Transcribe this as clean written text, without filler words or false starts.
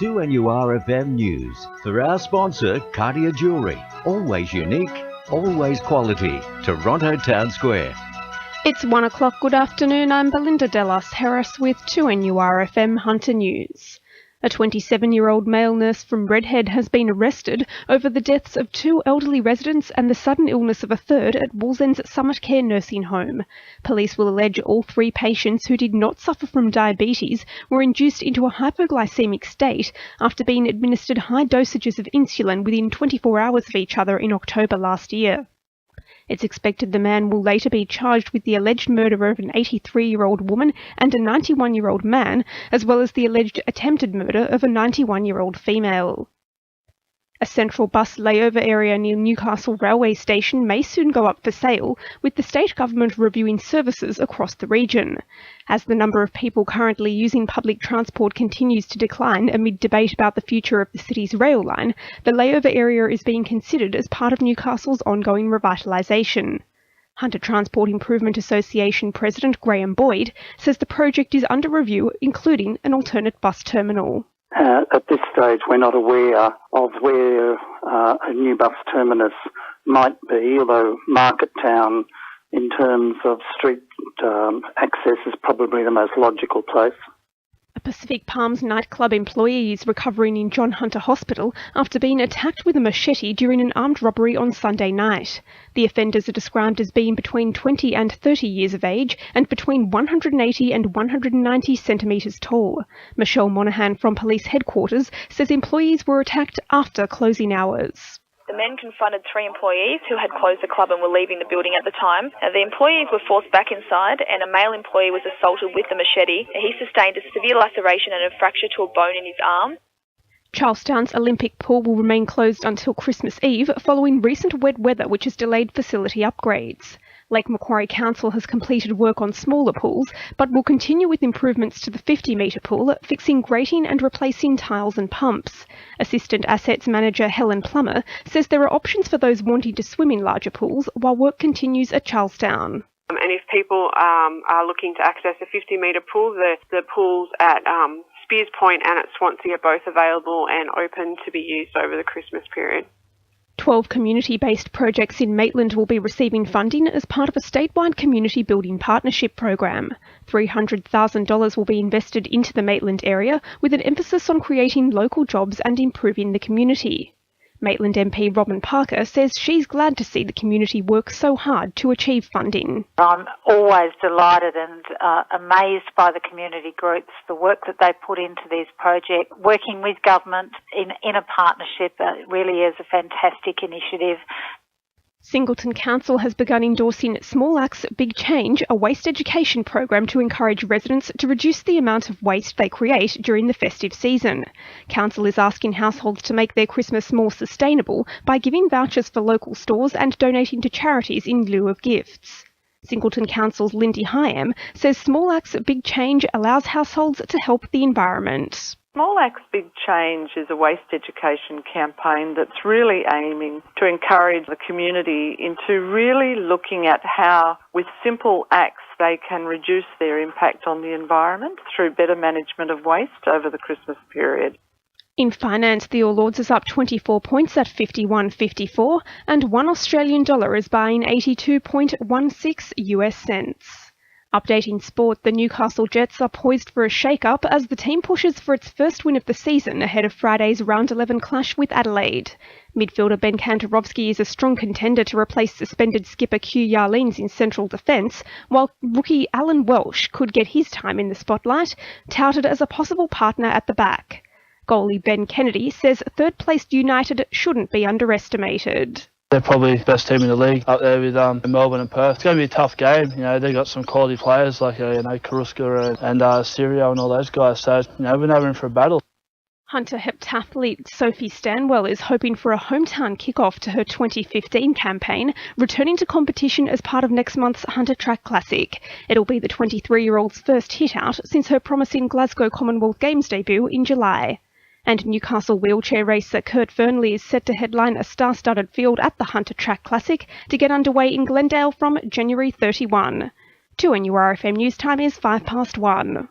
2NURFM News for our sponsor, Cartier Jewellery. Always unique, always quality. Toronto Town Square. It's 1 o'clock. Good afternoon. I'm Belinda De Lasheras with 2NURFM Hunter News. A 27-year-old male nurse from Redhead has been arrested over the deaths of 2 elderly residents and the sudden illness of a third at Wallsend's Summit Care nursing home. Police will allege all 3 patients who did not suffer from diabetes were induced into a hypoglycemic state after being administered high dosages of insulin within 24 hours of each other in October last year. It's expected the man will later be charged with the alleged murder of an 83-year-old woman and a 91-year-old man, as well as the alleged attempted murder of a 91-year-old female. A central bus layover area near Newcastle railway station may soon go up for sale, with the state government reviewing services across the region. As the number of people currently using public transport continues to decline amid debate about the future of the city's rail line, the layover area is being considered as part of Newcastle's ongoing revitalisation. Hunter Transport Improvement Association President Graham Boyd says the project is under review, including an alternate bus terminal. At this stage, we're not aware of where a new bus terminus might be, although Market Town, in terms of street access, is probably the most logical place. A Pacific Palms nightclub employee is recovering in John Hunter Hospital after being attacked with a machete during an armed robbery on Sunday night. The offenders are described as being between 20 and 30 years of age and between 180 and 190 centimetres tall. Michelle Monaghan from police headquarters says employees were attacked after closing hours. The men confronted 3 employees who had closed the club and were leaving the building at the time. The employees were forced back inside and a male employee was assaulted with the machete. He sustained a severe laceration and a fracture to a bone in his arm. Charlestown's Olympic pool will remain closed until Christmas Eve following recent wet weather which has delayed facility upgrades. Lake Macquarie Council has completed work on smaller pools, but will continue with improvements to the 50-metre pool, fixing grating and replacing tiles and pumps. Assistant Assets Manager Helen Plummer says there are options for those wanting to swim in larger pools while work continues at Charlestown. And if people are looking to access a 50-metre pool, the pools at Spears Point and at Swansea are both available and open to be used over the Christmas period. 12 community-based projects in Maitland will be receiving funding as part of a statewide community building partnership program. $300,000 will be invested into the Maitland area with an emphasis on creating local jobs and improving the community. Maitland MP Robin Parker says she's glad to see the community work so hard to achieve funding. I'm always delighted and amazed by the community groups, the work that they put into these projects. Working with government in a partnership really is a fantastic initiative. Singleton Council has begun endorsing Small Acts, Big Change, a waste education program to encourage residents to reduce the amount of waste they create during the festive season. Council is asking households to make their Christmas more sustainable by giving vouchers for local stores and donating to charities in lieu of gifts. Singleton Council's Lindy Hyam says Small Acts, Big Change allows households to help the environment. Small Acts Big Change is a waste education campaign that's really aiming to encourage the community into really looking at how, with simple acts, they can reduce their impact on the environment through better management of waste over the Christmas period. In finance, the All Ords is up 24 points at 51.54 and $1 is buying 82.16 US cents. Updating sport, the Newcastle Jets are poised for a shake-up as the team pushes for its first win of the season ahead of Friday's Round 11 clash with Adelaide. Midfielder Ben Kantarovski is a strong contender to replace suspended skipper Q Yarlines in central defence, while rookie Alan Welsh could get his time in the spotlight, touted as a possible partner at the back. Goalie Ben Kennedy says third-placed United shouldn't be underestimated. They're probably the best team in the league up there with Melbourne and Perth. It's going to be a tough game. They've got some quality players like Karuska and Sirio and all those guys. So we're now in for a battle. Hunter heptathlete Sophie Stanwell is hoping for a hometown kickoff to her 2015 campaign, returning to competition as part of next month's Hunter Track Classic. It'll be the 23-year-old's first hit out since her promising Glasgow Commonwealth Games debut in July. And Newcastle wheelchair racer Kurt Fernley is set to headline a star-studded field at the Hunter Track Classic to get underway in Glendale from January 31. 2NURFM News Time is 1:05.